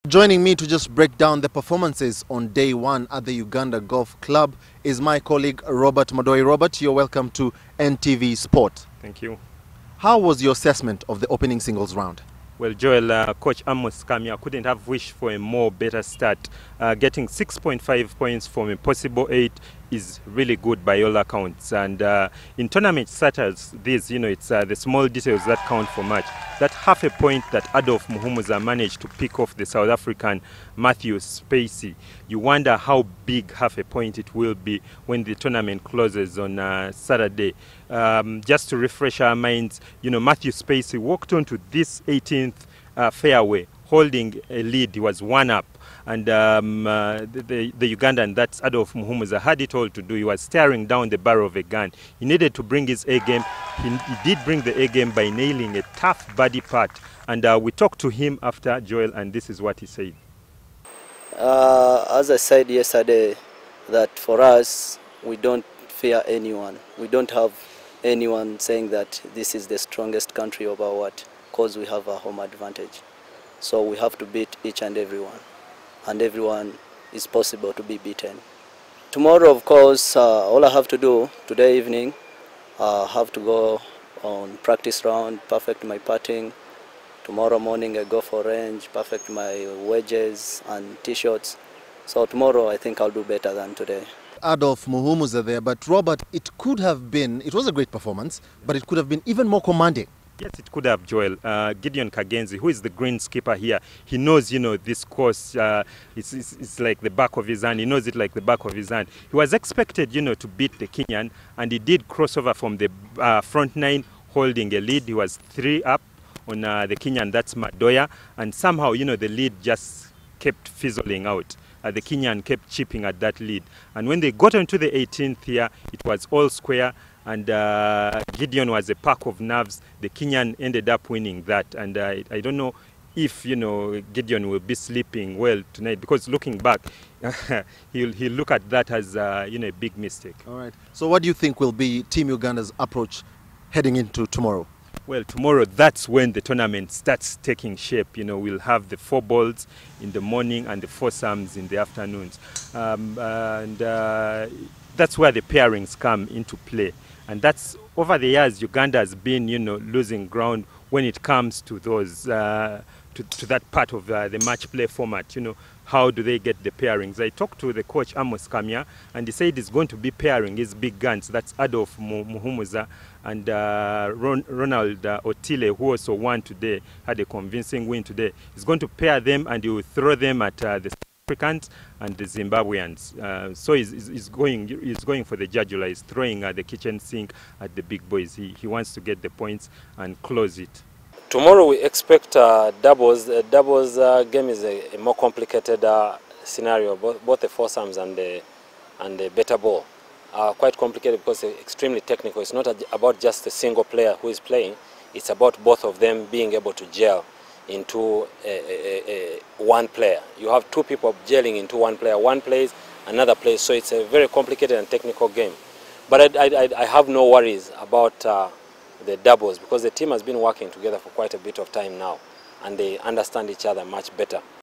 Joining me to just break down the performances on day one at the Uganda Golf Club is my colleague Robert Madoi. Robert, you're welcome to NTV Sport. Thank you. How was your assessment of the opening singles round? Well, Joel, Coach Amos Kamia couldn't have wished for a more better start. Getting 6.5 points from a possible 8 is really good by all accounts. And in tournaments such as this, it's the small details that count for much. That half a point that Adolf Muhumuza managed to pick off the South African Matthew Spacey, you wonder how big half a point it will be when the tournament closes on Saturday. Just to refresh our minds, Matthew Spacey walked onto this 18th fairway holding a lead. He was one up, and the Ugandan, that's Adolf Muhumuza, had it all to do. He was staring down the barrel of a gun. He needed to bring his A game. He did bring the A game by nailing a tough birdie putt, and we talked to him after, Joel, and this is what he said. As I said yesterday, that for us, we don't fear anyone. We don't have anyone saying that this is the strongest country of our what, because we have a home advantage. So we have to beat each and everyone is possible to be beaten. Tomorrow, of course, all I have to do today evening, I have to go on practice round, perfect my putting. Tomorrow morning I go for range, perfect my wedges and tee-shots. So tomorrow I think I'll do better than today. Adolf Muhumuza there, but Robert, it was a great performance, but it could have been even more commanding. Yes, it could have, Joel. Gideon Kagenzi, who is the greenskeeper here, he knows, this course, it's like the back of his hand. He knows it like the back of his hand. He was expected, to beat the Kenyan, and he did cross over from the front nine, holding a lead. He was 3 up on the Kenyan, that's Madoi, and somehow, the lead just kept fizzling out. The Kenyan kept chipping at that lead. And when they got onto the 18th here, it was all square, and Gideon was a pack of nerves. The Kenyan ended up winning that, and I don't know if Gideon will be sleeping well tonight, because looking back, he'll look at that as a big mistake. All right. So what do you think will be Team Uganda's approach heading into tomorrow? Well, tomorrow, that's when the tournament starts taking shape. We'll have the 4 balls in the morning and the foursomes in the afternoons. That's where the pairings come into play. And that's, over the years, Uganda has been, losing ground when it comes to those, to that part of the match play format. How do they get the pairings? I talked to the coach Amos Kamia, and he said he's going to be pairing his big guns. That's Adolf Muhumuza and Ronald Otile, who also won today, had a convincing win today. He's going to pair them, and he will throw them at the Africans and the Zimbabweans. So he's going for the jugular. He's throwing the kitchen sink at the big boys. He wants to get the points and close it. Tomorrow we expect doubles. The doubles game is a more complicated scenario. Both the foursomes and the better ball are quite complicated because it's extremely technical. It's not about just a single player who is playing. It's about both of them being able to gel into one player. You have 2 people gelling into one player. One plays, another plays. So it's a very complicated and technical game. But I have no worries about the doubles, because the team has been working together for quite a bit of time now, and they understand each other much better.